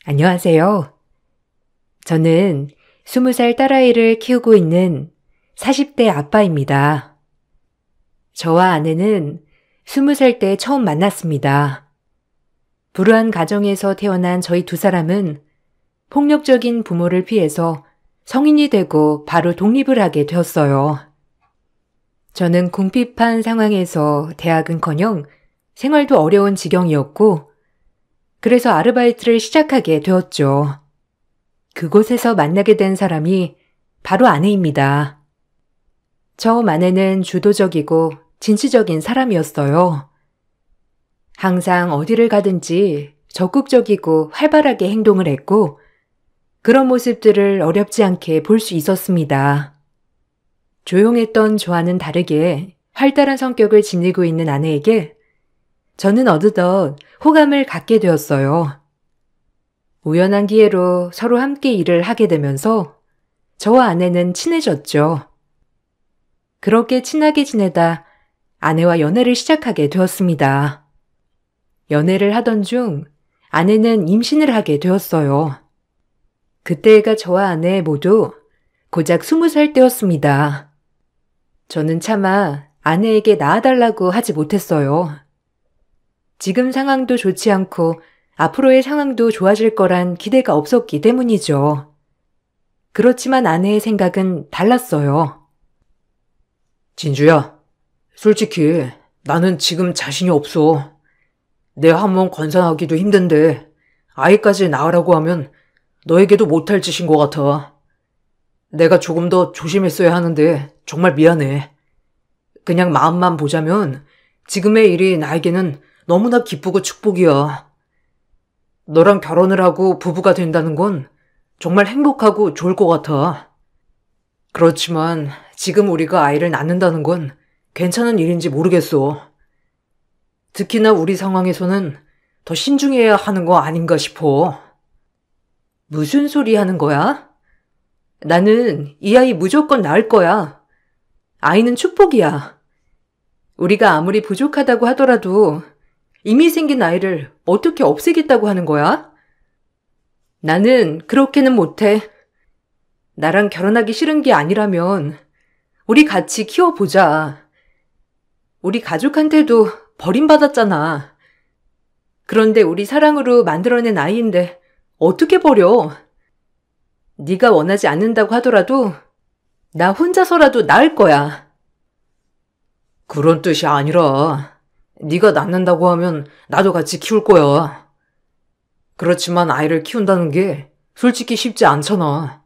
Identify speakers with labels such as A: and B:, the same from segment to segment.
A: 안녕하세요. 저는 20살 딸아이를 키우고 있는 40대 아빠입니다. 저와 아내는 20살 때 처음 만났습니다. 불우한 가정에서 태어난 저희 두 사람은 폭력적인 부모를 피해서 성인이 되고 바로 독립을 하게 되었어요. 저는 궁핍한 상황에서 대학은커녕 생활도 어려운 지경이었고, 그래서 아르바이트를 시작하게 되었죠. 그곳에서 만나게 된 사람이 바로 아내입니다. 처음 아내는 주도적이고 진취적인 사람이었어요. 항상 어디를 가든지 적극적이고 활발하게 행동을 했고, 그런 모습들을 어렵지 않게 볼 수 있었습니다. 조용했던 저와는 다르게 활달한 성격을 지니고 있는 아내에게 저는 어느덧 호감을 갖게 되었어요. 우연한 기회로 서로 함께 일을 하게 되면서 저와 아내는 친해졌죠. 그렇게 친하게 지내다 아내와 연애를 시작하게 되었습니다. 연애를 하던 중 아내는 임신을 하게 되었어요. 그때가 저와 아내 모두 고작 20살 때였습니다. 저는 차마 아내에게 낳아달라고 하지 못했어요. 지금 상황도 좋지 않고 앞으로의 상황도 좋아질 거란 기대가 없었기 때문이죠. 그렇지만 아내의 생각은 달랐어요.
B: 진주야, 솔직히 나는 지금 자신이 없어. 내 한몸 건사하기도 힘든데 아이까지 낳으라고 하면 너에게도 못할 짓인 것 같아. 내가 조금 더 조심했어야 하는데 정말 미안해. 그냥 마음만 보자면 지금의 일이 나에게는 너무나 기쁘고 축복이야. 너랑 결혼을 하고 부부가 된다는 건 정말 행복하고 좋을 것 같아. 그렇지만 지금 우리가 아이를 낳는다는 건 괜찮은 일인지 모르겠어. 특히나 우리 상황에서는 더 신중해야 하는 거 아닌가 싶어.
A: 무슨 소리 하는 거야? 나는 이 아이 무조건 낳을 거야. 아이는 축복이야. 우리가 아무리 부족하다고 하더라도 이미 생긴 아이를 어떻게 없애겠다고 하는 거야? 나는 그렇게는 못해. 나랑 결혼하기 싫은 게 아니라면 우리 같이 키워보자. 우리 가족한테도 버림받았잖아. 그런데 우리 사랑으로 만들어낸 아이인데 어떻게 버려? 네가 원하지 않는다고 하더라도 나 혼자서라도 낳을 거야.
B: 그런 뜻이 아니라 네가 낳는다고 하면 나도 같이 키울 거야. 그렇지만 아이를 키운다는 게 솔직히 쉽지 않잖아.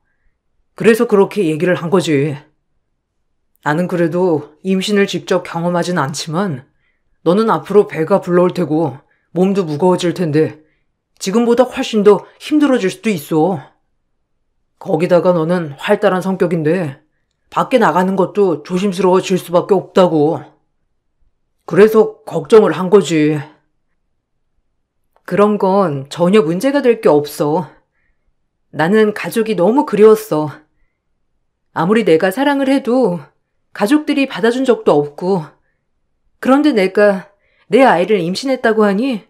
B: 그래서 그렇게 얘기를 한 거지. 나는 그래도 임신을 직접 경험하진 않지만 너는 앞으로 배가 불러올 테고 몸도 무거워질 텐데 지금보다 훨씬 더 힘들어질 수도 있어. 거기다가 너는 활달한 성격인데 밖에 나가는 것도 조심스러워질 수밖에 없다고. 그래서 걱정을 한 거지.
A: 그런 건 전혀 문제가 될 게 없어. 나는 가족이 너무 그리웠어. 아무리 내가 사랑을 해도 가족들이 받아준 적도 없고, 그런데 내가 내 아이를 임신했다고 하니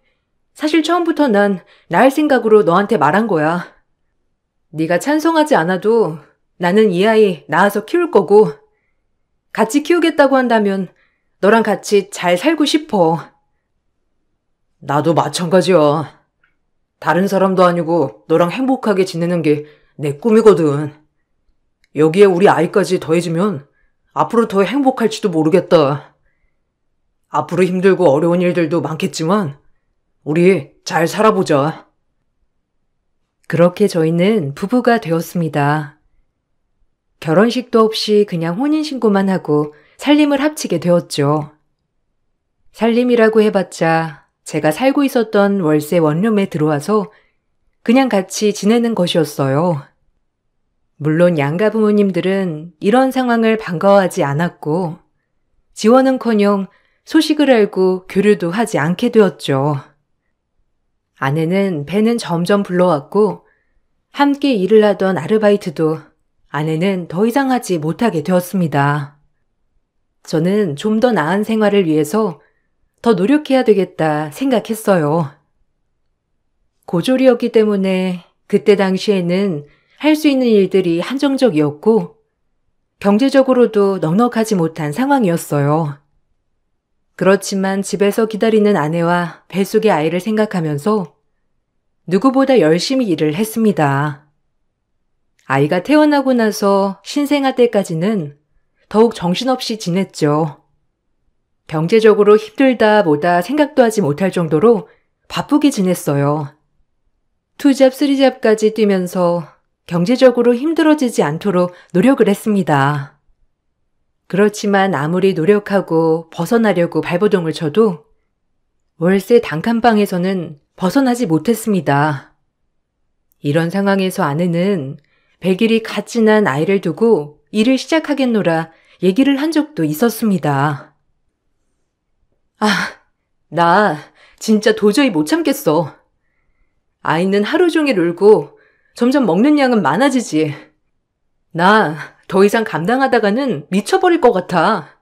A: 사실 처음부터 난 낳을 생각으로 너한테 말한 거야. 네가 찬성하지 않아도 나는 이 아이 낳아서 키울 거고, 같이 키우겠다고 한다면 너랑 같이 잘 살고 싶어.
B: 나도 마찬가지야. 다른 사람도 아니고 너랑 행복하게 지내는 게 내 꿈이거든. 여기에 우리 아이까지 더해지면 앞으로 더 행복할지도 모르겠다. 앞으로 힘들고 어려운 일들도 많겠지만 우리 잘 살아보자.
A: 그렇게 저희는 부부가 되었습니다. 결혼식도 없이 그냥 혼인신고만 하고 살림을 합치게 되었죠. 살림이라고 해봤자 제가 살고 있었던 월세 원룸에 들어와서 그냥 같이 지내는 것이었어요. 물론 양가 부모님들은 이런 상황을 반가워하지 않았고 지원은커녕 소식을 알고 교류도 하지 않게 되었죠. 아내는 배는 점점 불러왔고 함께 일을 하던 아르바이트도 아내는 더 이상 하지 못하게 되었습니다. 저는 좀 더 나은 생활을 위해서 더 노력해야 되겠다 생각했어요. 고졸이었기 때문에 그때 당시에는 할 수 있는 일들이 한정적이었고 경제적으로도 넉넉하지 못한 상황이었어요. 그렇지만 집에서 기다리는 아내와 뱃속의 아이를 생각하면서 누구보다 열심히 일을 했습니다. 아이가 태어나고 나서 신생아 때까지는 더욱 정신없이 지냈죠. 경제적으로 힘들다 뭐다 생각도 하지 못할 정도로 바쁘게 지냈어요. 투잡, 쓰리잡까지 뛰면서 경제적으로 힘들어지지 않도록 노력을 했습니다. 그렇지만 아무리 노력하고 벗어나려고 발버둥을 쳐도 월세 단칸방에서는 벗어나지 못했습니다. 이런 상황에서 아내는 100일이 갓 지난 아이를 두고 일을 시작하겠노라 얘기를 한 적도 있었습니다. 나 진짜 도저히 못 참겠어. 아이는 하루 종일 울고 점점 먹는 양은 많아지지. 나 더 이상 감당하다가는 미쳐버릴 것 같아.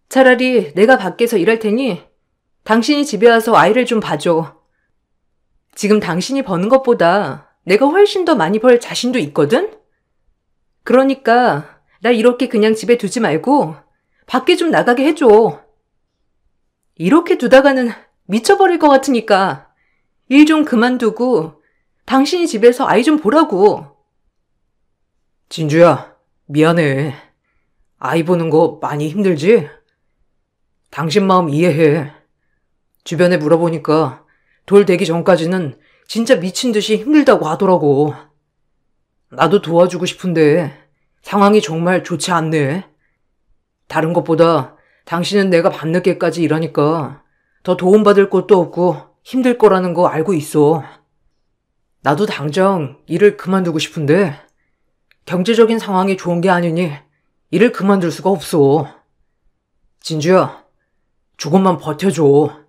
A: 차라리 내가 밖에서 일할 테니 당신이 집에 와서 아이를 좀 봐줘. 지금 당신이 버는 것보다 내가 훨씬 더 많이 벌 자신도 있거든? 그러니까 나 이렇게 그냥 집에 두지 말고 밖에 좀 나가게 해줘. 이렇게 두다가는 미쳐버릴 것 같으니까 일 좀 그만두고 당신이 집에서 아이 좀 보라고.
B: 진주야, 미안해. 아이 보는 거 많이 힘들지? 당신 마음 이해해. 주변에 물어보니까 돌 되기 전까지는 진짜 미친 듯이 힘들다고 하더라고. 나도 도와주고 싶은데 상황이 정말 좋지 않네. 다른 것보다 당신은 내가 밤늦게까지 일하니까 더 도움받을 것도 없고 힘들 거라는 거 알고 있어. 나도 당장 일을 그만두고 싶은데 경제적인 상황이 좋은 게 아니니 일을 그만둘 수가 없어. 진주야, 조금만 버텨줘.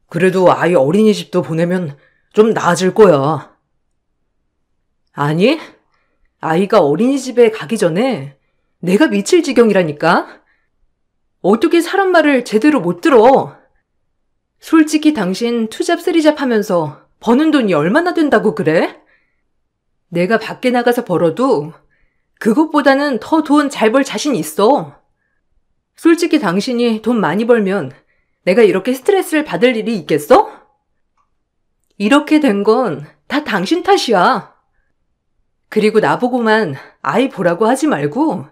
B: 그래도 아이 어린이집도 보내면 좀 나아질 거야.
A: 아니, 아이가 어린이집에 가기 전에 내가 미칠 지경이라니까? 어떻게 사람 말을 제대로 못 들어? 솔직히 당신 투잡 쓰리잡 하면서 버는 돈이 얼마나 된다고 그래? 내가 밖에 나가서 벌어도 그것보다는 더 돈 잘 벌 자신 있어. 솔직히 당신이 돈 많이 벌면 내가 이렇게 스트레스를 받을 일이 있겠어? 이렇게 된 건 다 당신 탓이야. 그리고 나보고만 아이 보라고 하지 말고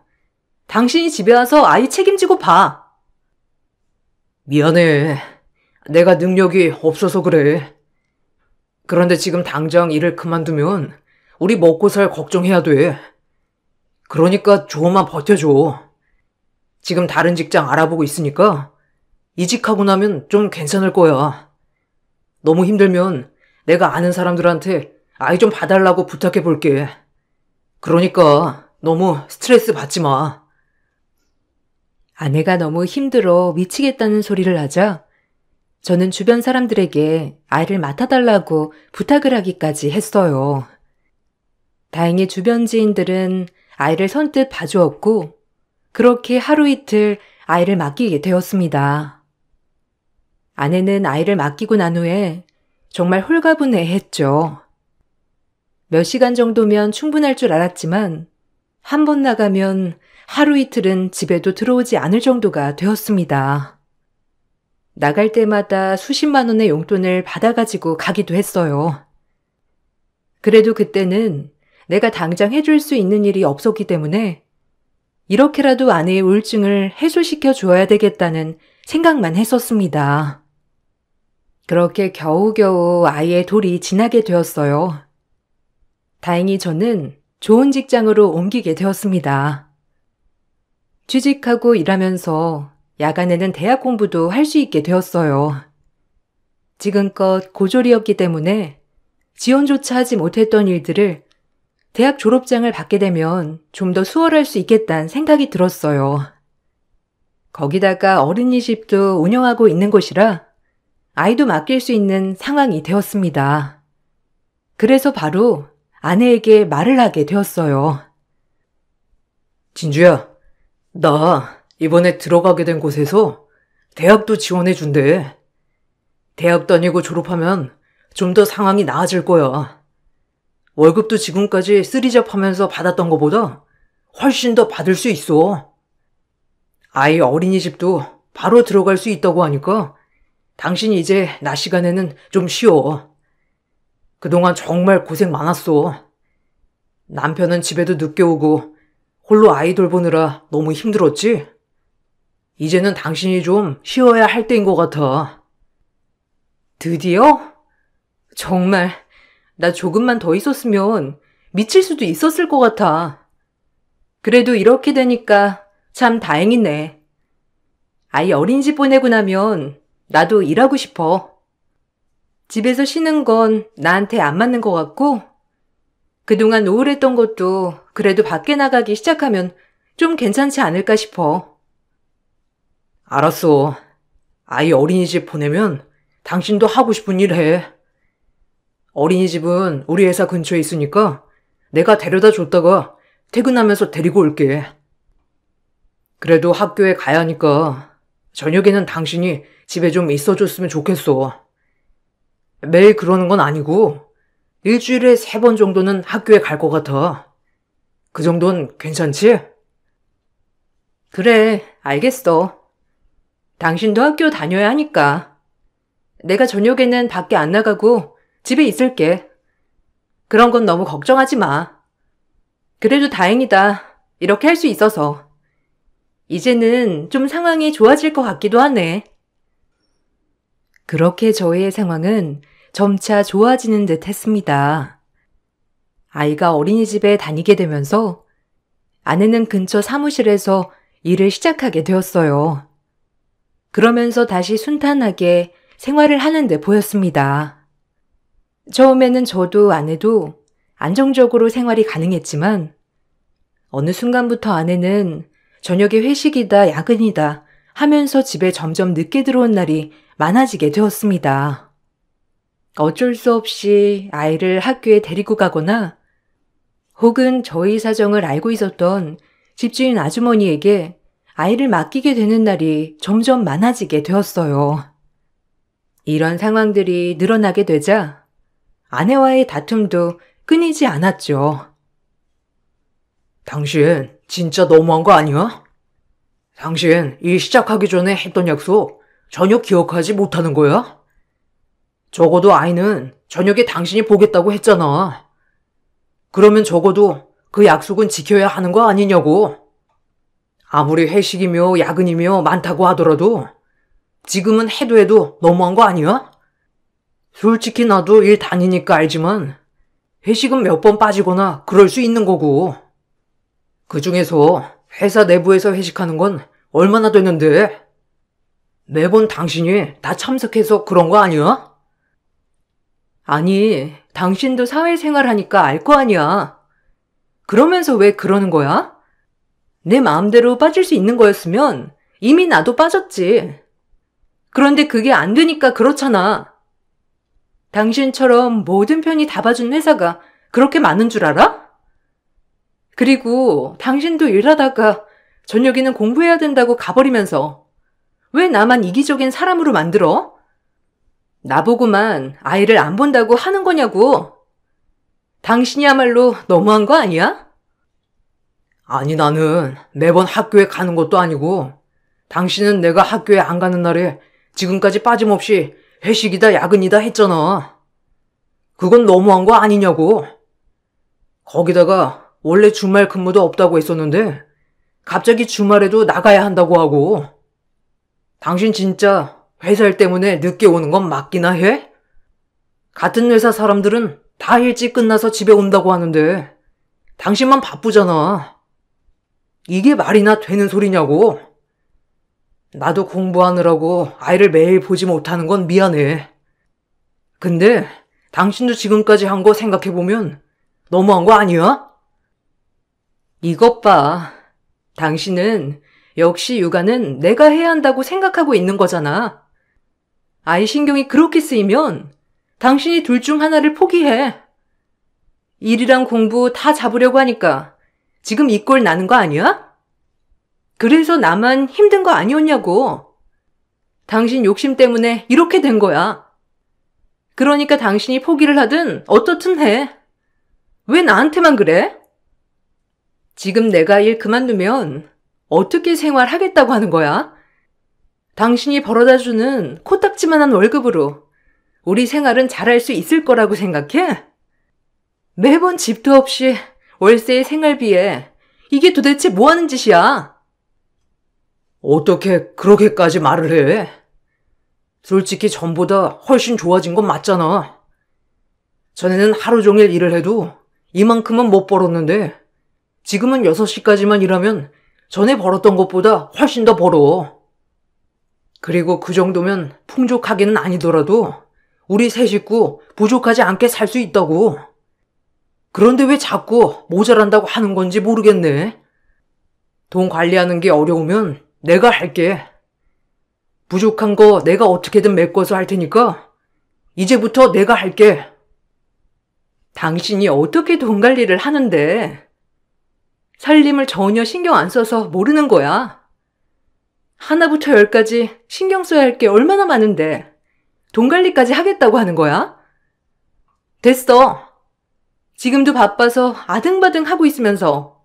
A: 당신이 집에 와서 아이 책임지고 봐.
B: 미안해. 내가 능력이 없어서 그래. 그런데 지금 당장 일을 그만두면 우리 먹고 살 걱정해야 돼. 그러니까 조금만 버텨줘. 지금 다른 직장 알아보고 있으니까 이직하고 나면 좀 괜찮을 거야. 너무 힘들면 내가 아는 사람들한테 아이 좀 봐달라고 부탁해 볼게. 그러니까 너무 스트레스 받지 마.
A: 아내가 너무 힘들어 미치겠다는 소리를 하자 저는 주변 사람들에게 아이를 맡아달라고 부탁을 하기까지 했어요. 다행히 주변 지인들은 아이를 선뜻 봐주었고 그렇게 하루 이틀 아이를 맡기게 되었습니다. 아내는 아이를 맡기고 난 후에 정말 홀가분해했죠. 몇 시간 정도면 충분할 줄 알았지만 한 번 나가면 하루 이틀은 집에도 들어오지 않을 정도가 되었습니다. 나갈 때마다 수십만 원의 용돈을 받아가지고 가기도 했어요. 그래도 그때는 내가 당장 해줄 수 있는 일이 없었기 때문에 이렇게라도 아내의 우울증을 해소시켜 주어야 되겠다는 생각만 했었습니다. 그렇게 겨우겨우 아이의 돌이 지나게 되었어요. 다행히 저는 좋은 직장으로 옮기게 되었습니다. 취직하고 일하면서 야간에는 대학 공부도 할 수 있게 되었어요. 지금껏 고졸이었기 때문에 지원조차 하지 못했던 일들을 대학 졸업장을 받게 되면 좀 더 수월할 수 있겠다는 생각이 들었어요. 거기다가 어린이집도 운영하고 있는 곳이라 아이도 맡길 수 있는 상황이 되었습니다. 그래서 바로 아내에게 말을 하게 되었어요.
B: 진주야, 나 이번에 들어가게 된 곳에서 대학도 지원해 준대. 대학 다니고 졸업하면 좀 더 상황이 나아질 거야. 월급도 지금까지 쓰리잡 하면서 받았던 것보다 훨씬 더 받을 수 있어. 아이 어린이집도 바로 들어갈 수 있다고 하니까 당신 이제 낮 시간에는 좀 쉬어. 그동안 정말 고생 많았어. 남편은 집에도 늦게 오고 홀로 아이 돌보느라 너무 힘들었지? 이제는 당신이 좀 쉬어야 할 때인 것 같아.
A: 드디어? 정말 나 조금만 더 있었으면 미칠 수도 있었을 것 같아. 그래도 이렇게 되니까 참 다행이네. 아이 어린이집 보내고 나면 나도 일하고 싶어. 집에서 쉬는 건 나한테 안 맞는 것 같고, 그동안 우울했던 것도 그래도 밖에 나가기 시작하면 좀 괜찮지 않을까 싶어.
B: 알았어. 아이 어린이집 보내면 당신도 하고 싶은 일 해. 어린이집은 우리 회사 근처에 있으니까 내가 데려다 줬다가 퇴근하면서 데리고 올게. 그래도 학교에 가야 하니까 저녁에는 당신이 집에 좀 있어줬으면 좋겠어. 매일 그러는 건 아니고 일주일에 3번 정도는 학교에 갈 것 같아. 그 정도는 괜찮지?
A: 그래, 알겠어. 당신도 학교 다녀야 하니까. 내가 저녁에는 밖에 안 나가고 집에 있을게. 그런 건 너무 걱정하지 마. 그래도 다행이다. 이렇게 할 수 있어서. 이제는 좀 상황이 좋아질 것 같기도 하네. 그렇게 저희의 상황은 점차 좋아지는 듯 했습니다. 아이가 어린이집에 다니게 되면서 아내는 근처 사무실에서 일을 시작하게 되었어요. 그러면서 다시 순탄하게 생활을 하는 데 보였습니다. 처음에는 저도 아내도 안정적으로 생활이 가능했지만 어느 순간부터 아내는 저녁에 회식이다 야근이다 하면서 집에 점점 늦게 들어온 날이 많아지게 되었습니다. 어쩔 수 없이 아이를 학교에 데리고 가거나 혹은 저희 사정을 알고 있었던 집주인 아주머니에게 아이를 맡기게 되는 날이 점점 많아지게 되었어요. 이런 상황들이 늘어나게 되자 아내와의 다툼도 끊이지 않았죠.
B: 당신 진짜 너무한 거 아니야? 당신 일 시작하기 전에 했던 약속 전혀 기억하지 못하는 거야? 적어도 아이는 저녁에 당신이 보겠다고 했잖아. 그러면 적어도 그 약속은 지켜야 하는 거 아니냐고. 아무리 회식이며 야근이며 많다고 하더라도 지금은 해도 너무한 거 아니야? 솔직히 나도 일 다니니까 알지만 회식은 몇 번 빠지거나 그럴 수 있는 거고. 그중에서 회사 내부에서 회식하는 건 얼마나 되는데? 매번 당신이 다 참석해서 그런 거 아니야?
A: 아니, 당신도 사회생활 하니까 알 거 아니야. 그러면서 왜 그러는 거야? 내 마음대로 빠질 수 있는 거였으면 이미 나도 빠졌지. 그런데 그게 안 되니까 그렇잖아. 당신처럼 모든 편이 다 봐준 회사가 그렇게 많은 줄 알아? 그리고 당신도 일하다가 저녁에는 공부해야 된다고 가버리면서 왜 나만 이기적인 사람으로 만들어? 나보고만 아이를 안 본다고 하는 거냐고. 당신이야말로 너무한 거 아니야?
B: 아니 나는 매번 학교에 가는 것도 아니고 당신은 내가 학교에 안 가는 날에 지금까지 빠짐없이 회식이다 야근이다 했잖아. 그건 너무한 거 아니냐고. 거기다가 원래 주말 근무도 없다고 했었는데 갑자기 주말에도 나가야 한다고 하고. 당신 진짜 회사 일 때문에 늦게 오는 건 맞기나 해? 같은 회사 사람들은 다 일찍 끝나서 집에 온다고 하는데 당신만 바쁘잖아. 이게 말이나 되는 소리냐고. 나도 공부하느라고 아이를 매일 보지 못하는 건 미안해. 근데 당신도 지금까지 한 거 생각해보면 너무한 거 아니야?
A: 이것 봐. 당신은 역시 육아는 내가 해야 한다고 생각하고 있는 거잖아. 아이 신경이 그렇게 쓰이면 당신이 둘 중 하나를 포기해. 일이랑 공부 다 잡으려고 하니까 지금 이 꼴 나는 거 아니야? 그래서 나만 힘든 거 아니었냐고. 당신 욕심 때문에 이렇게 된 거야. 그러니까 당신이 포기를 하든 어떻든 해. 왜 나한테만 그래? 지금 내가 일 그만두면 어떻게 생활하겠다고 하는 거야? 당신이 벌어다주는 코딱지만한 월급으로 우리 생활은 잘할 수 있을 거라고 생각해? 매번 집도 없이 월세의 생활비에 이게 도대체 뭐 하는 짓이야?
B: 어떻게 그렇게까지 말을 해? 솔직히 전보다 훨씬 좋아진 건 맞잖아. 전에는 하루 종일 일을 해도 이만큼은 못 벌었는데 지금은 6시까지만 일하면 전에 벌었던 것보다 훨씬 더 벌어. 그리고 그 정도면 풍족하기는 아니더라도 우리 세 식구 부족하지 않게 살 수 있다고. 그런데 왜 자꾸 모자란다고 하는 건지 모르겠네. 돈 관리하는 게 어려우면 내가 할게. 부족한 거 내가 어떻게든 메꿔서 할 테니까 이제부터 내가 할게.
A: 당신이 어떻게 돈 관리를 하는데? 살림을 전혀 신경 안 써서 모르는 거야. 하나부터 열까지 신경 써야 할 게 얼마나 많은데 돈 관리까지 하겠다고 하는 거야? 됐어. 지금도 바빠서 아등바등 하고 있으면서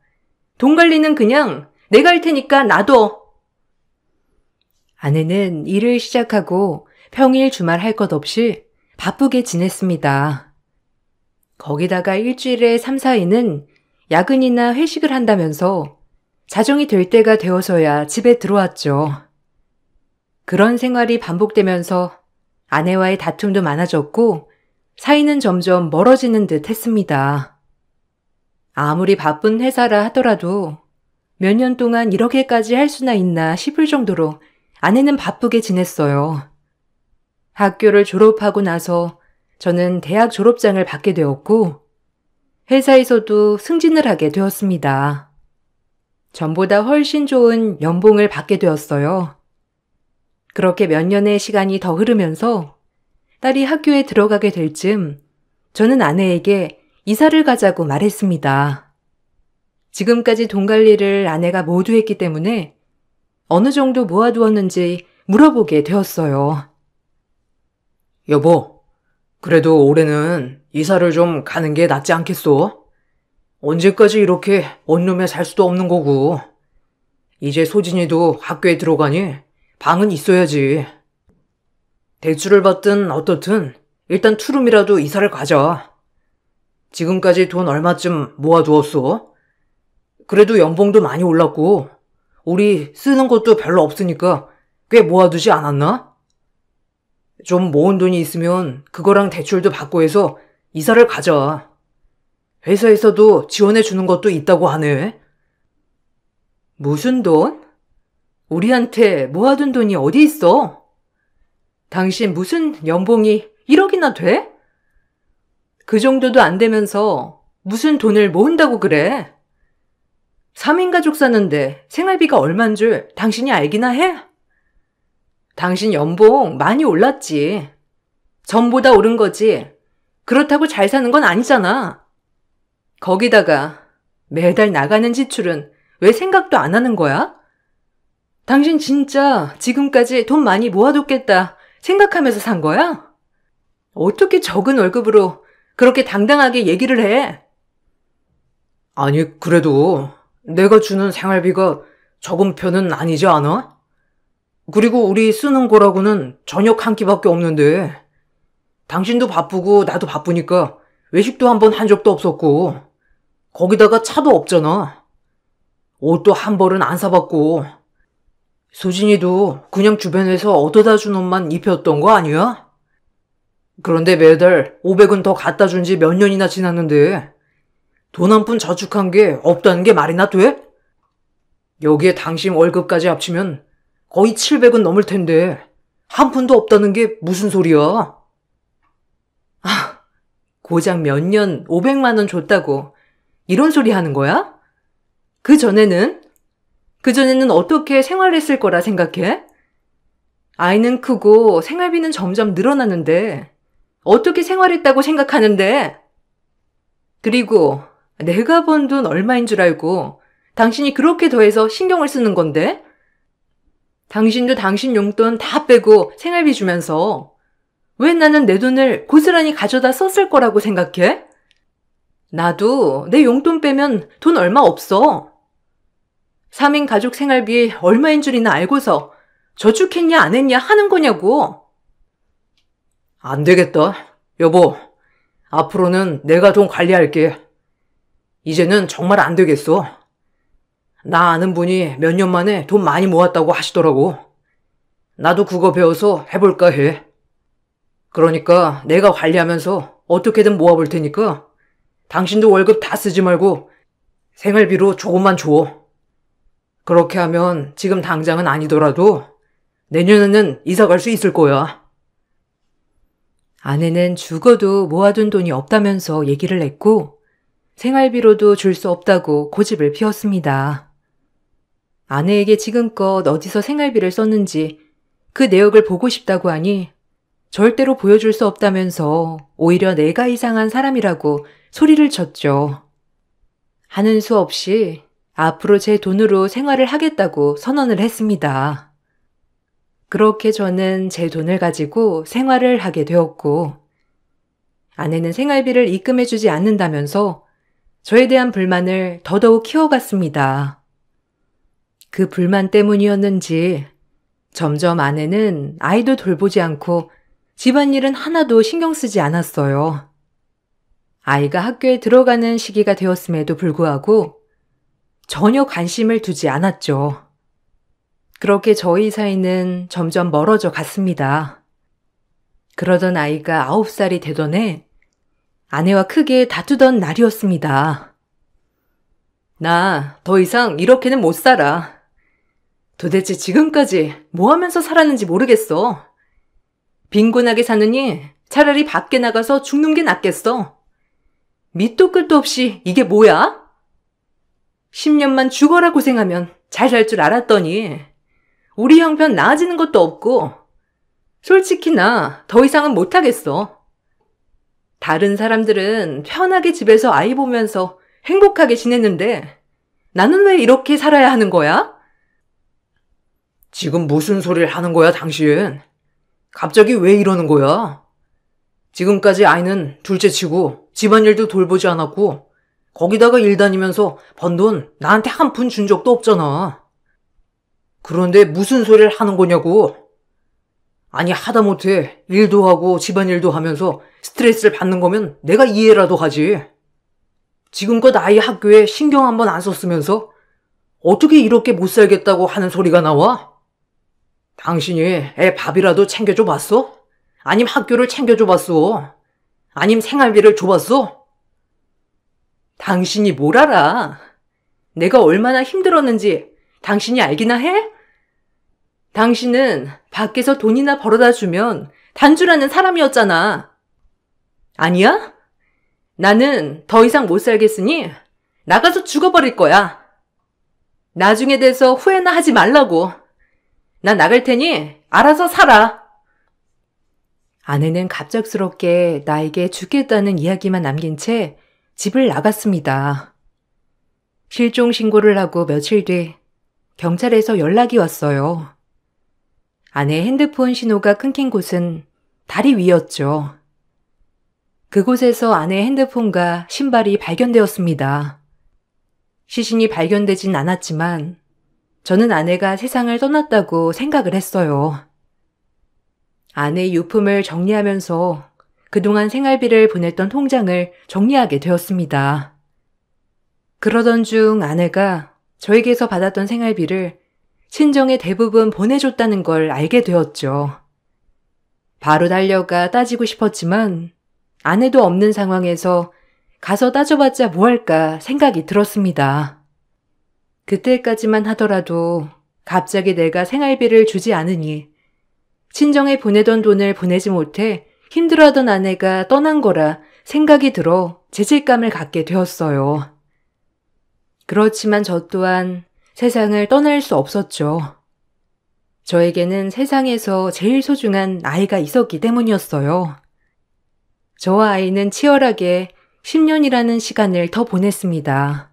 A: 돈 관리는 그냥 내가 할 테니까 놔둬. 아내는 일을 시작하고 평일 주말 할 것 없이 바쁘게 지냈습니다. 거기다가 일주일에 3, 4일은 야근이나 회식을 한다면서 자정이 될 때가 되어서야 집에 들어왔죠. 그런 생활이 반복되면서 아내와의 다툼도 많아졌고 사이는 점점 멀어지는 듯 했습니다. 아무리 바쁜 회사라 하더라도 몇 년 동안 이렇게까지 할 수나 있나 싶을 정도로 아내는 바쁘게 지냈어요. 학교를 졸업하고 나서 저는 대학 졸업장을 받게 되었고 회사에서도 승진을 하게 되었습니다. 전보다 훨씬 좋은 연봉을 받게 되었어요. 그렇게 몇 년의 시간이 더 흐르면서 딸이 학교에 들어가게 될 즈음 저는 아내에게 이사를 가자고 말했습니다. 지금까지 돈 관리를 아내가 모두 했기 때문에 어느 정도 모아두었는지 물어보게 되었어요.
B: 여보, 그래도 올해는 이사를 좀 가는 게 낫지 않겠어? 언제까지 이렇게 원룸에 살 수도 없는 거고. 이제 소진이도 학교에 들어가니 방은 있어야지. 대출을 받든 어떻든 일단 투룸이라도 이사를 가자. 지금까지 돈 얼마쯤 모아두었어? 그래도 연봉도 많이 올랐고 우리 쓰는 것도 별로 없으니까 꽤 모아두지 않았나? 좀 모은 돈이 있으면 그거랑 대출도 받고 해서 이사를 가자. 회사에서도 지원해 주는 것도 있다고 하네.
A: 무슨 돈? 우리한테 모아둔 돈이 어디 있어? 당신 무슨 연봉이 1억이나 돼? 그 정도도 안 되면서 무슨 돈을 모은다고 그래? 3인 가족 사는데 생활비가 얼만 줄 당신이 알기나 해? 당신 연봉 많이 올랐지. 전보다 오른 거지. 그렇다고 잘 사는 건 아니잖아. 거기다가 매달 나가는 지출은 왜 생각도 안 하는 거야? 당신 진짜 지금까지 돈 많이 모아뒀겠다 생각하면서 산 거야? 어떻게 적은 월급으로 그렇게 당당하게 얘기를 해?
B: 아니, 그래도 내가 주는 생활비가 적은 편은 아니지 않아? 그리고 우리 쓰는 거라고는 저녁 한 끼밖에 없는데 당신도 바쁘고 나도 바쁘니까 외식도 한 번 한 적도 없었고 거기다가 차도 없잖아. 옷도 한 벌은 안 사봤고 수진이도 그냥 주변에서 얻어다 준 옷만 입혔던 거 아니야? 그런데 매달 500은 더 갖다 준 지 몇 년이나 지났는데 돈 한 푼 저축한 게 없다는 게 말이나 돼? 여기에 당신 월급까지 합치면 거의 700은 넘을 텐데 한 푼도 없다는 게 무슨 소리야?
A: 아, 고작 몇 년 500만 원 줬다고 이런 소리 하는 거야? 그전에는 어떻게 생활했을 거라 생각해? 아이는 크고 생활비는 점점 늘어나는데 어떻게 생활했다고 생각하는데? 그리고 내가 번 돈 얼마인 줄 알고 당신이 그렇게 더해서 신경을 쓰는 건데? 당신도 당신 용돈 다 빼고 생활비 주면서 왜 나는 내 돈을 고스란히 가져다 썼을 거라고 생각해? 나도 내 용돈 빼면 돈 얼마 없어. 3인 가족 생활비 얼마인 줄이나 알고서 저축했냐 안 했냐 하는 거냐고.
B: 안 되겠다. 여보, 앞으로는 내가 돈 관리할게. 이제는 정말 안 되겠어. 나 아는 분이 몇 년 만에 돈 많이 모았다고 하시더라고. 나도 그거 배워서 해볼까 해. 그러니까 내가 관리하면서 어떻게든 모아볼 테니까 당신도 월급 다 쓰지 말고 생활비로 조금만 줘. 그렇게 하면 지금 당장은 아니더라도 내년에는 이사 갈 수 있을 거야.
A: 아내는 죽어도 모아둔 돈이 없다면서 얘기를 했고 생활비로도 줄 수 없다고 고집을 피웠습니다. 아내에게 지금껏 어디서 생활비를 썼는지 그 내역을 보고 싶다고 하니 절대로 보여줄 수 없다면서 오히려 내가 이상한 사람이라고 소리를 쳤죠. 하는 수 없이 앞으로 제 돈으로 생활을 하겠다고 선언을 했습니다. 그렇게 저는 제 돈을 가지고 생활을 하게 되었고 아내는 생활비를 입금해주지 않는다면서 저에 대한 불만을 더더욱 키워갔습니다. 그 불만 때문이었는지 점점 아내는 아이도 돌보지 않고 집안일은 하나도 신경 쓰지 않았어요. 아이가 학교에 들어가는 시기가 되었음에도 불구하고 전혀 관심을 두지 않았죠. 그렇게 저희 사이는 점점 멀어져 갔습니다. 그러던 아이가 9살이 되던 해 아내와 크게 다투던 날이었습니다. 나 더 이상 이렇게는 못 살아. 도대체 지금까지 뭐 하면서 살았는지 모르겠어. 빈곤하게 사느니 차라리 밖에 나가서 죽는 게 낫겠어. 밑도 끝도 없이 이게 뭐야? 10년만 죽어라 고생하면 잘 살 줄 알았더니 우리 형편 나아지는 것도 없고 솔직히 나 더 이상은 못하겠어. 다른 사람들은 편하게 집에서 아이 보면서 행복하게 지냈는데 나는 왜 이렇게 살아야 하는 거야?
B: 지금 무슨 소리를 하는 거야, 당신? 갑자기 왜 이러는 거야? 지금까지 아이는 둘째치고 집안일도 돌보지 않았고 거기다가 일 다니면서 번 돈 나한테 한 푼 준 적도 없잖아. 그런데 무슨 소리를 하는 거냐고. 아니 하다못해 일도 하고 집안일도 하면서 스트레스를 받는 거면 내가 이해라도 하지. 지금껏 아이 학교에 신경 한 번 안 썼으면서 어떻게 이렇게 못 살겠다고 하는 소리가 나와? 당신이 애 밥이라도 챙겨줘 봤어? 아님 학교를 챙겨줘 봤어? 아님 생활비를 줘봤어?
A: 당신이 뭘 알아? 내가 얼마나 힘들었는지 당신이 알기나 해? 당신은 밖에서 돈이나 벌어다 주면 단주라는 사람이었잖아. 아니야? 나는 더 이상 못 살겠으니 나가서 죽어버릴 거야. 나중에 돼서 후회나 하지 말라고. 나 나갈 테니 알아서 살아. 아내는 갑작스럽게 나에게 죽겠다는 이야기만 남긴 채 집을 나갔습니다. 실종 신고를 하고 며칠 뒤 경찰에서 연락이 왔어요. 아내의 핸드폰 신호가 끊긴 곳은 다리 위였죠. 그곳에서 아내의 핸드폰과 신발이 발견되었습니다. 시신이 발견되진 않았지만 저는 아내가 세상을 떠났다고 생각을 했어요. 아내의 유품을 정리하면서 그동안 생활비를 보냈던 통장을 정리하게 되었습니다. 그러던 중 아내가 저에게서 받았던 생활비를 친정에 대부분 보내줬다는 걸 알게 되었죠. 바로 달려가 따지고 싶었지만 아내도 없는 상황에서 가서 따져봤자 뭐할까 생각이 들었습니다. 그때까지만 하더라도 갑자기 내가 생활비를 주지 않으니 친정에 보내던 돈을 보내지 못해 힘들어하던 아내가 떠난 거라 생각이 들어 죄책감을 갖게 되었어요. 그렇지만 저 또한 세상을 떠날 수 없었죠. 저에게는 세상에서 제일 소중한 아이가 있었기 때문이었어요. 저와 아이는 치열하게 10년이라는 시간을 더 보냈습니다.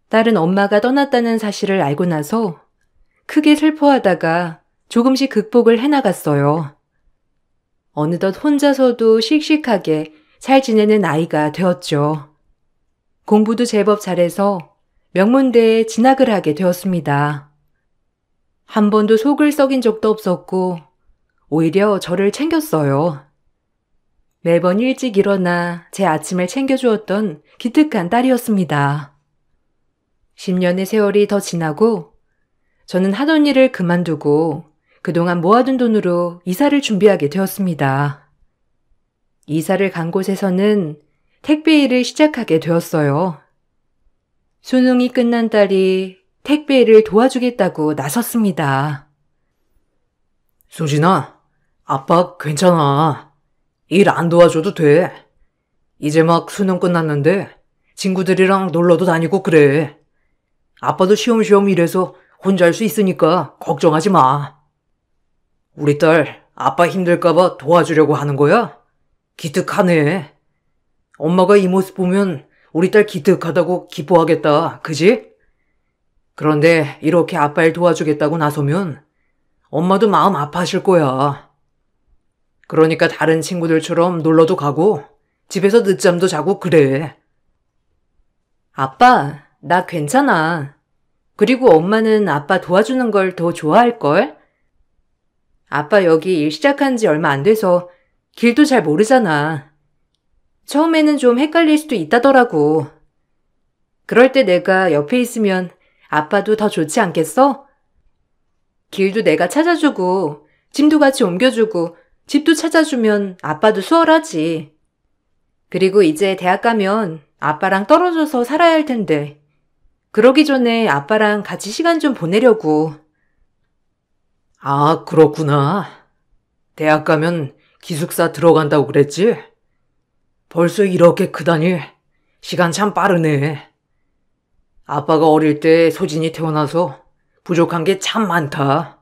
A: 딸은 엄마가 떠났다는 사실을 알고 나서 크게 슬퍼하다가 조금씩 극복을 해나갔어요. 어느덧 혼자서도 씩씩하게 잘 지내는 아이가 되었죠. 공부도 제법 잘해서 명문대에 진학을 하게 되었습니다. 한 번도 속을 썩인 적도 없었고 오히려 저를 챙겼어요. 매번 일찍 일어나 제 아침을 챙겨주었던 기특한 딸이었습니다. 10년의 세월이 더 지나고 저는 하던 일을 그만두고 그동안 모아둔 돈으로 이사를 준비하게 되었습니다. 이사를 간 곳에서는 택배 일을 시작하게 되었어요. 수능이 끝난 딸이 택배 일을 도와주겠다고 나섰습니다.
B: 수진아, 아빠 괜찮아. 일 안 도와줘도 돼. 이제 막 수능 끝났는데 친구들이랑 놀러도 다니고 그래. 아빠도 쉬엄쉬엄 일해서 혼자 할 수 있으니까 걱정하지 마. 우리 딸 아빠 힘들까봐 도와주려고 하는 거야? 기특하네. 엄마가 이 모습 보면 우리 딸 기특하다고 기뻐하겠다, 그지? 그런데 이렇게 아빠 일 도와주겠다고 나서면 엄마도 마음 아파하실 거야. 그러니까 다른 친구들처럼 놀러도 가고 집에서 늦잠도 자고 그래.
A: 아빠, 나 괜찮아. 그리고 엄마는 아빠 도와주는 걸 더 좋아할걸? 아빠 여기 일 시작한 지 얼마 안 돼서 길도 잘 모르잖아. 처음에는 좀 헷갈릴 수도 있다더라고. 그럴 때 내가 옆에 있으면 아빠도 더 좋지 않겠어? 길도 내가 찾아주고 짐도 같이 옮겨주고 집도 찾아주면 아빠도 수월하지. 그리고 이제 대학 가면 아빠랑 떨어져서 살아야 할 텐데 그러기 전에 아빠랑 같이 시간 좀 보내려고.
B: 아, 그렇구나. 대학 가면 기숙사 들어간다고 그랬지? 벌써 이렇게 크다니 시간 참 빠르네. 아빠가 어릴 때 소진이 태어나서 부족한 게 참 많다.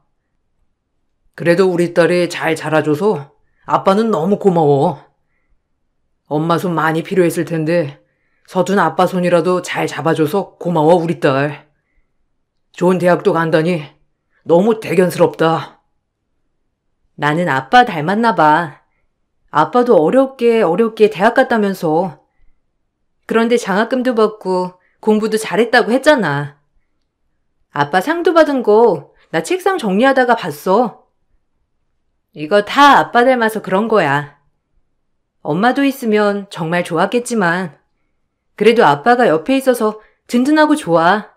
B: 그래도 우리 딸이 잘 자라줘서 아빠는 너무 고마워. 엄마 손 많이 필요했을 텐데 서둔 아빠 손이라도 잘 잡아줘서 고마워 우리 딸. 좋은 대학도 간다니 너무 대견스럽다.
A: 나는 아빠 닮았나 봐. 아빠도 어렵게 대학 갔다면서. 그런데 장학금도 받고 공부도 잘했다고 했잖아. 아빠 상도 받은 거 나 책상 정리하다가 봤어. 이거 다 아빠 닮아서 그런 거야. 엄마도 있으면 정말 좋았겠지만 그래도 아빠가 옆에 있어서 든든하고 좋아.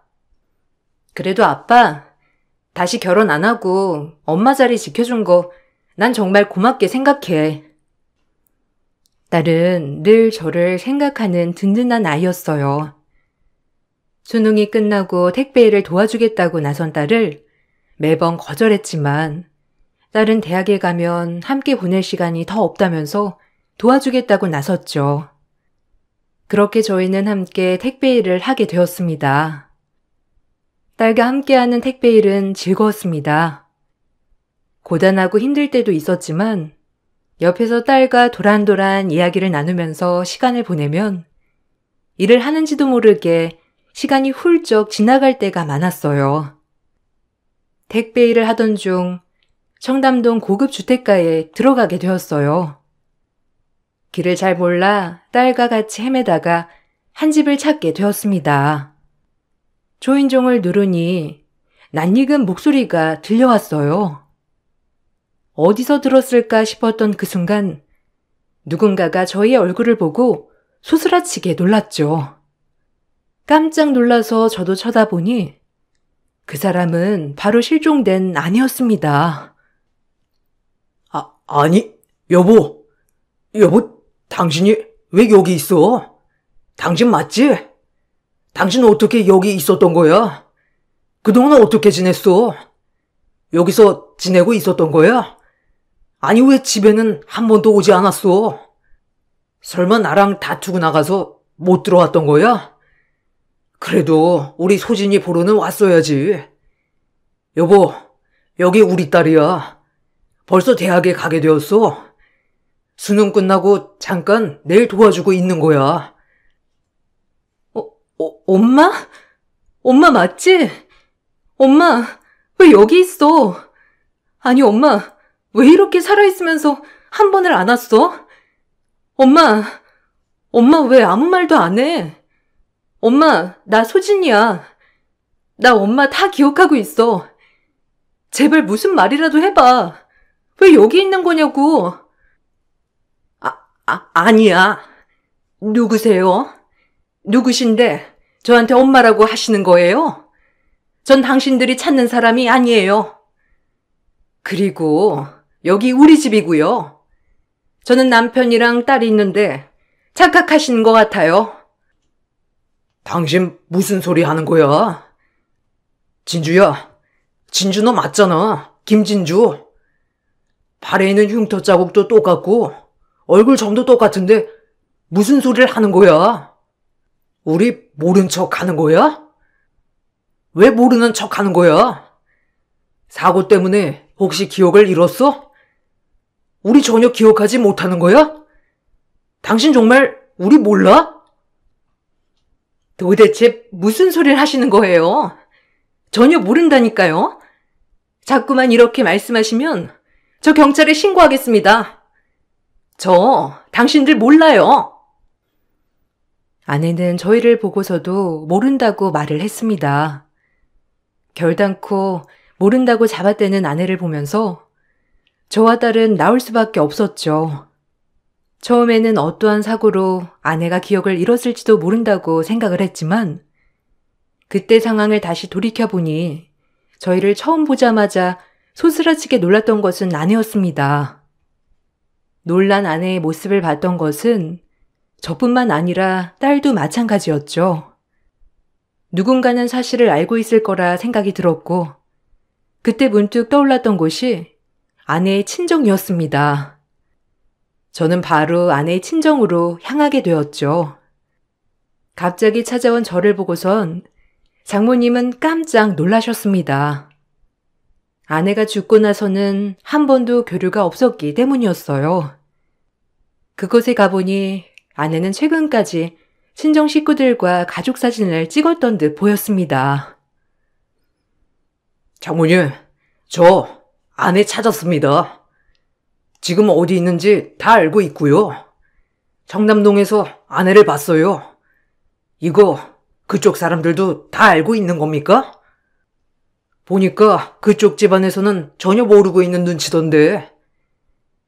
A: 그래도 아빠, 다시 결혼 안 하고 엄마 자리 지켜준 거 난 정말 고맙게 생각해. 딸은 늘 저를 생각하는 든든한 아이였어요. 수능이 끝나고 택배 일을 도와주겠다고 나선 딸을 매번 거절했지만 딸은 대학에 가면 함께 보낼 시간이 더 없다면서 도와주겠다고 나섰죠. 그렇게 저희는 함께 택배 일을 하게 되었습니다. 딸과 함께하는 택배 일은 즐거웠습니다. 고단하고 힘들 때도 있었지만 옆에서 딸과 도란도란 이야기를 나누면서 시간을 보내면 일을 하는지도 모르게 시간이 훌쩍 지나갈 때가 많았어요. 택배 일을 하던 중 청담동 고급 주택가에 들어가게 되었어요. 길을 잘 몰라 딸과 같이 헤매다가 한 집을 찾게 되었습니다. 초인종을 누르니 낯익은 목소리가 들려왔어요. 어디서 들었을까 싶었던 그 순간 누군가가 저희의 얼굴을 보고 소스라치게 놀랐죠. 깜짝 놀라서 저도 쳐다보니 그 사람은 바로 실종된 아내였습니다.
B: 아니, 여보, 당신이 왜 여기 있어? 당신 맞지? 당신 어떻게 여기 있었던 거야? 그동안 어떻게 지냈어? 여기서 지내고 있었던 거야? 아니, 왜 집에는 한 번도 오지 않았어? 설마 나랑 다투고 나가서 못 들어왔던 거야? 그래도 우리 소진이 보러는 왔어야지. 여보, 여기 우리 딸이야. 벌써 대학에 가게 되었어. 수능 끝나고 잠깐 내일 도와주고 있는 거야.
A: 엄마? 엄마 맞지? 엄마, 왜 여기 있어? 아니, 엄마, 왜 이렇게 살아있으면서 한 번을 안 왔어? 엄마 왜 아무 말도 안 해? 엄마, 나 소진이야. 나 엄마 다 기억하고 있어. 제발 무슨 말이라도 해봐. 왜 여기 있는 거냐고. 아니야. 누구세요? 누구신데 저한테 엄마라고 하시는 거예요? 전 당신들이 찾는 사람이 아니에요. 그리고 여기 우리 집이고요. 저는 남편이랑 딸이 있는데 착각하시는 것 같아요.
B: 당신 무슨 소리 하는 거야? 진주야, 진주 너 맞잖아. 김진주. 발에 있는 흉터 자국도 똑같고 얼굴 점도 똑같은데 무슨 소리를 하는 거야? 우리 모른 척 하는 거야? 왜 모르는 척 하는 거야? 사고 때문에 혹시 기억을 잃었어? 우리 전혀 기억하지 못하는 거야? 당신 정말 우리 몰라?
A: 도대체 무슨 소리를 하시는 거예요? 전혀 모른다니까요. 자꾸만 이렇게 말씀하시면 저 경찰에 신고하겠습니다. 저 당신들 몰라요. 아내는 저희를 보고서도 모른다고 말을 했습니다. 결단코 모른다고 잡아떼는 아내를 보면서 저와 딸은 나올 수밖에 없었죠. 처음에는 어떠한 사고로 아내가 기억을 잃었을지도 모른다고 생각을 했지만 그때 상황을 다시 돌이켜보니 저희를 처음 보자마자 소스라치게 놀랐던 것은 아내였습니다. 놀란 아내의 모습을 봤던 것은 저뿐만 아니라 딸도 마찬가지였죠. 누군가는 사실을 알고 있을 거라 생각이 들었고 그때 문득 떠올랐던 곳이 아내의 친정이었습니다. 저는 바로 아내의 친정으로 향하게 되었죠. 갑자기 찾아온 저를 보고선 장모님은 깜짝 놀라셨습니다. 아내가 죽고 나서는 한 번도 교류가 없었기 때문이었어요. 그곳에 가보니 아내는 최근까지 친정 식구들과 가족 사진을 찍었던 듯 보였습니다.
B: 장모님, 저 아내 찾았습니다. 지금 어디 있는지 다 알고 있고요. 청담동에서 아내를 봤어요. 이거 그쪽 사람들도 다 알고 있는 겁니까? 보니까 그쪽 집안에서는 전혀 모르고 있는 눈치던데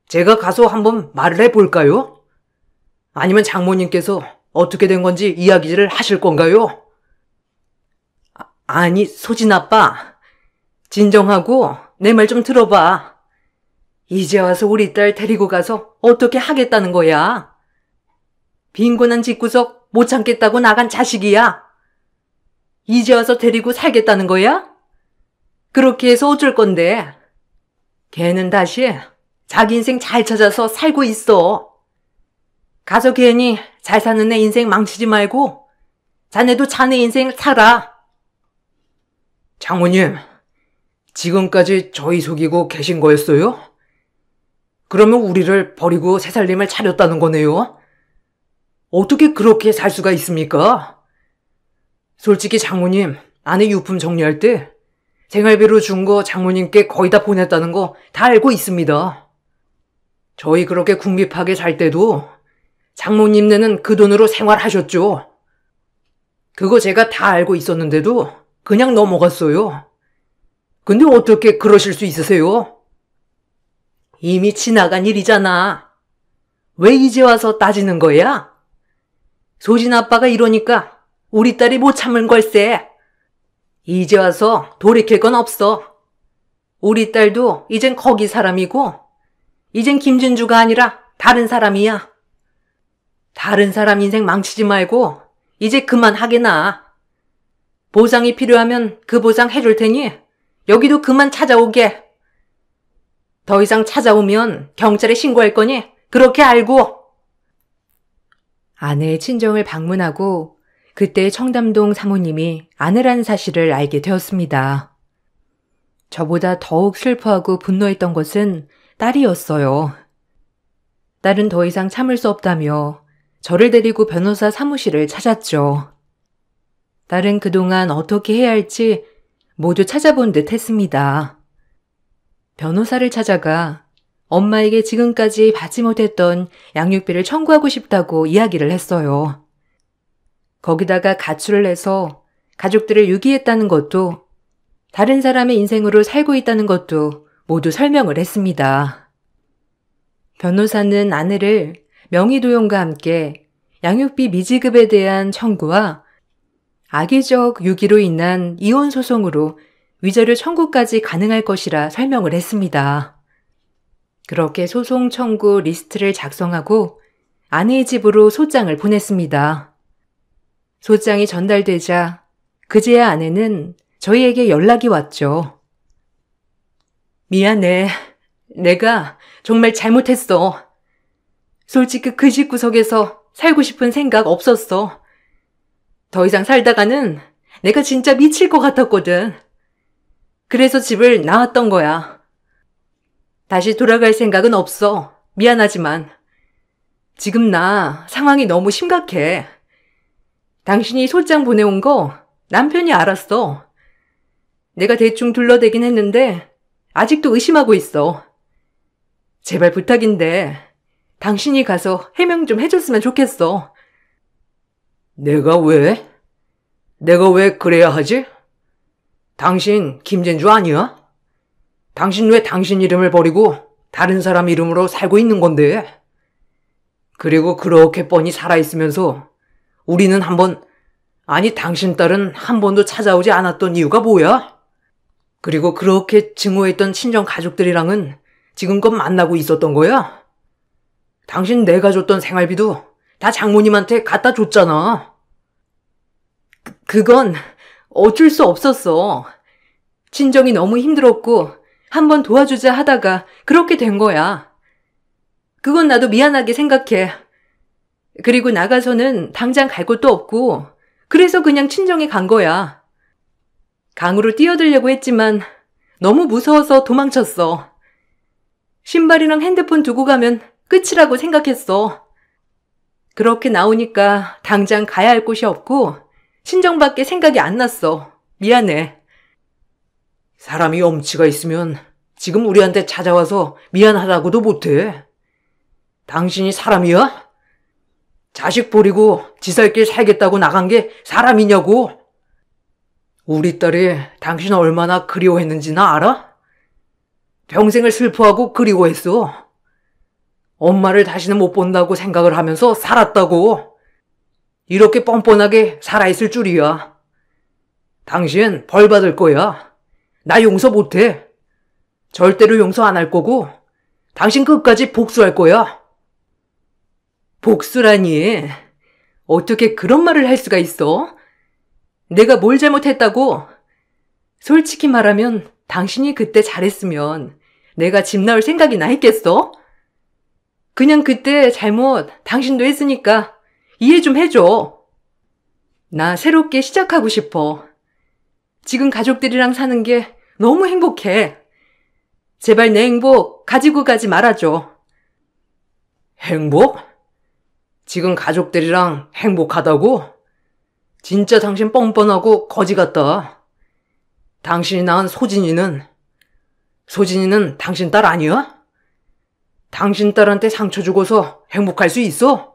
B: 제가 가서 한번 말을 해볼까요? 아니면 장모님께서 어떻게 된 건지 이야기를 하실 건가요?
A: 아니, 소진 아빠. 진정하고 내 말 좀 들어봐. 이제 와서 우리 딸 데리고 가서 어떻게 하겠다는 거야? 빈곤한 집구석 못 참겠다고 나간 자식이야. 이제 와서 데리고 살겠다는 거야? 그렇게 해서 어쩔 건데. 걔는 다시 자기 인생 잘 찾아서 살고 있어. 가서 괜히 잘 사는 애 인생 망치지 말고 자네도 자네 인생 살아.
B: 장모님, 지금까지 저희 속이고 계신 거였어요? 그러면 우리를 버리고 새살림을 차렸다는 거네요? 어떻게 그렇게 살 수가 있습니까? 솔직히 장모님, 아내 유품 정리할 때 생활비로 준 거 장모님께 거의 다 보냈다는 거 다 알고 있습니다. 저희 그렇게 궁핍하게 살 때도 장모님네는 그 돈으로 생활하셨죠. 그거 제가 다 알고 있었는데도 그냥 넘어갔어요. 근데 어떻게 그러실 수 있으세요?
A: 이미 지나간 일이잖아. 왜 이제 와서 따지는 거야? 소진 아빠가 이러니까 우리 딸이 못 참은 걸세. 이제 와서 돌이킬 건 없어. 우리 딸도 이젠 거기 사람이고 이젠 김진주가 아니라 다른 사람이야. 다른 사람 인생 망치지 말고 이제 그만하게나. 보상이 필요하면 그 보상 해줄 테니 여기도 그만 찾아오게. 더 이상 찾아오면 경찰에 신고할 거니 그렇게 알고. 아내의 친정을 방문하고 그때 청담동 사모님이 아내라는 사실을 알게 되었습니다. 저보다 더욱 슬퍼하고 분노했던 것은 딸이었어요. 딸은 더 이상 참을 수 없다며 저를 데리고 변호사 사무실을 찾았죠. 딸은 그동안 어떻게 해야 할지 모두 찾아본 듯 했습니다. 변호사를 찾아가 엄마에게 지금까지 받지 못했던 양육비를 청구하고 싶다고 이야기를 했어요. 거기다가 가출을 해서 가족들을 유기했다는 것도, 다른 사람의 인생으로 살고 있다는 것도 모두 설명을 했습니다. 변호사는 아내를 명의도용과 함께 양육비 미지급에 대한 청구와 악의적 유기로 인한 이혼 소송으로 위자료 청구까지 가능할 것이라 설명을 했습니다. 그렇게 소송 청구 리스트를 작성하고 아내의 집으로 소장을 보냈습니다. 소장이 전달되자 그제야 아내는 저희에게 연락이 왔죠. 미안해. 내가 정말 잘못했어. 솔직히 그 집구석에서 살고 싶은 생각 없었어. 더 이상 살다가는 내가 진짜 미칠 것 같았거든. 그래서 집을 나왔던 거야. 다시 돌아갈 생각은 없어. 미안하지만. 지금 나 상황이 너무 심각해. 당신이 소장 보내온 거 남편이 알았어. 내가 대충 둘러대긴 했는데 아직도 의심하고 있어. 제발 부탁인데 당신이 가서 해명 좀 해줬으면 좋겠어.
B: 내가 왜? 내가 왜 그래야 하지? 당신 김진주 아니야? 당신 왜 당신 이름을 버리고 다른 사람 이름으로 살고 있는 건데? 그리고 그렇게 뻔히 살아있으면서 우리는 아니 당신 딸은 한 번도 찾아오지 않았던 이유가 뭐야? 그리고 그렇게 증오했던 친정 가족들이랑은 지금껏 만나고 있었던 거야? 당신 내가 줬던 생활비도 다 장모님한테 갖다 줬잖아.
A: 그건 어쩔 수 없었어. 친정이 너무 힘들었고 한번 도와주자 하다가 그렇게 된 거야. 그건 나도 미안하게 생각해. 그리고 나가서는 당장 갈 곳도 없고 그래서 그냥 친정에 간 거야. 강으로 뛰어들려고 했지만 너무 무서워서 도망쳤어. 신발이랑 핸드폰 두고 가면 끝이라고 생각했어. 그렇게 나오니까 당장 가야 할 곳이 없고 친정밖에 생각이 안 났어. 미안해.
B: 사람이 엄치가 있으면 지금 우리한테 찾아와서 미안하다고도 못해. 당신이 사람이야? 자식 버리고 지 살 길 살겠다고 나간 게 사람이냐고? 우리 딸이 당신 얼마나 그리워했는지 나 알아? 평생을 슬퍼하고 그리워했어. 엄마를 다시는 못 본다고 생각을 하면서 살았다고. 이렇게 뻔뻔하게 살아있을 줄이야. 당신 벌 받을 거야. 나 용서 못해. 절대로 용서 안 할 거고 당신 끝까지 복수할 거야.
A: 복수라니. 어떻게 그런 말을 할 수가 있어? 내가 뭘 잘못했다고? 솔직히 말하면 당신이 그때 잘했으면 내가 집 나올 생각이나 했겠어? 그냥 그때 잘못 당신도 했으니까 이해 좀 해줘. 나 새롭게 시작하고 싶어. 지금 가족들이랑 사는 게 너무 행복해. 제발 내 행복 가지고 가지 말아줘.
B: 행복? 지금 가족들이랑 행복하다고? 진짜 당신 뻔뻔하고 거지 같다. 당신이 낳은 소진이는 당신 딸 아니야? 당신 딸한테 상처 주고서 행복할 수 있어?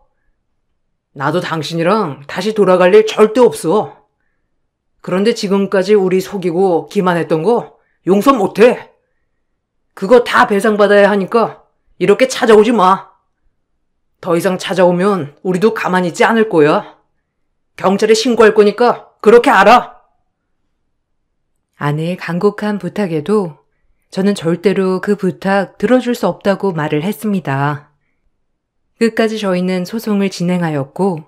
B: 나도 당신이랑 다시 돌아갈 일 절대 없어. 그런데 지금까지 우리 속이고 기만했던 거 용서 못해. 그거 다 배상받아야 하니까 이렇게 찾아오지 마. 더 이상 찾아오면 우리도 가만히 있지 않을 거야. 경찰에 신고할 거니까 그렇게 알아.
A: 아내의 간곡한 부탁에도 저는 절대로 그 부탁 들어줄 수 없다고 말을 했습니다. 끝까지 저희는 소송을 진행하였고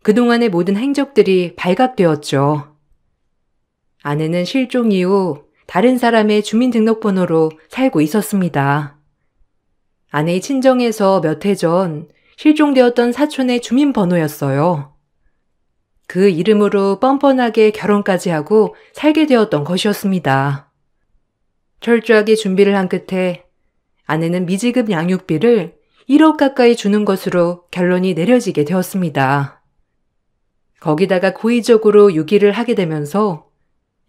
A: 그동안의 모든 행적들이 발각되었죠. 아내는 실종 이후 다른 사람의 주민등록번호로 살고 있었습니다. 아내의 친정에서 몇 해 전 실종되었던 사촌의 주민번호였어요. 그 이름으로 뻔뻔하게 결혼까지 하고 살게 되었던 것이었습니다. 철저하게 준비를 한 끝에 아내는 미지급 양육비를 1억 가까이 주는 것으로 결론이 내려지게 되었습니다. 거기다가 고의적으로 유기를 하게 되면서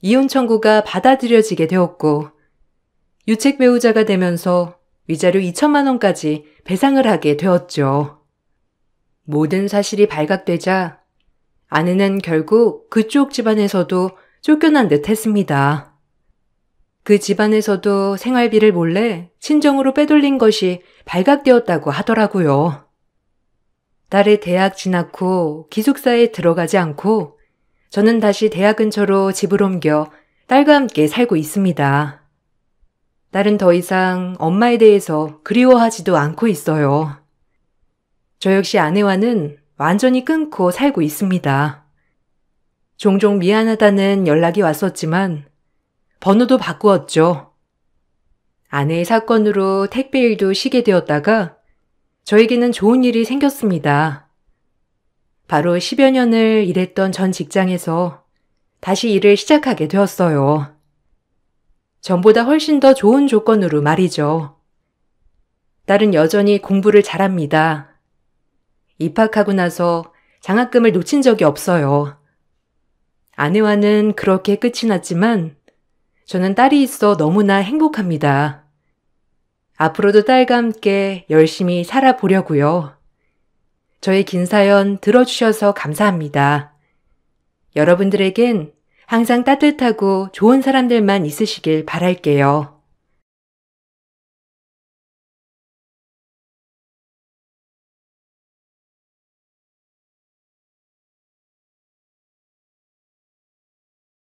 A: 이혼 청구가 받아들여지게 되었고 유책 배우자가 되면서 위자료 2천만 원까지 배상을 하게 되었죠. 모든 사실이 발각되자 아내는 결국 그쪽 집안에서도 쫓겨난 듯 했습니다. 그 집안에서도 생활비를 몰래 친정으로 빼돌린 것이 발각되었다고 하더라고요. 딸의 대학 진학 후 기숙사에 들어가지 않고 저는 다시 대학 근처로 집을 옮겨 딸과 함께 살고 있습니다. 딸은 더 이상 엄마에 대해서 그리워하지도 않고 있어요. 저 역시 아내와는 완전히 끊고 살고 있습니다. 종종 미안하다는 연락이 왔었지만 번호도 바꾸었죠. 아내의 사건으로 택배 일도 쉬게 되었다가 저에게는 좋은 일이 생겼습니다. 바로 10여 년을 일했던 전 직장에서 다시 일을 시작하게 되었어요. 전보다 훨씬 더 좋은 조건으로 말이죠. 딸은 여전히 공부를 잘합니다. 입학하고 나서 장학금을 놓친 적이 없어요. 아내와는 그렇게 끝이 났지만 저는 딸이 있어 너무나 행복합니다. 앞으로도 딸과 함께 열심히 살아보려고요. 저의 긴 사연 들어주셔서 감사합니다. 여러분들에겐 항상 따뜻하고 좋은 사람들만 있으시길 바랄게요.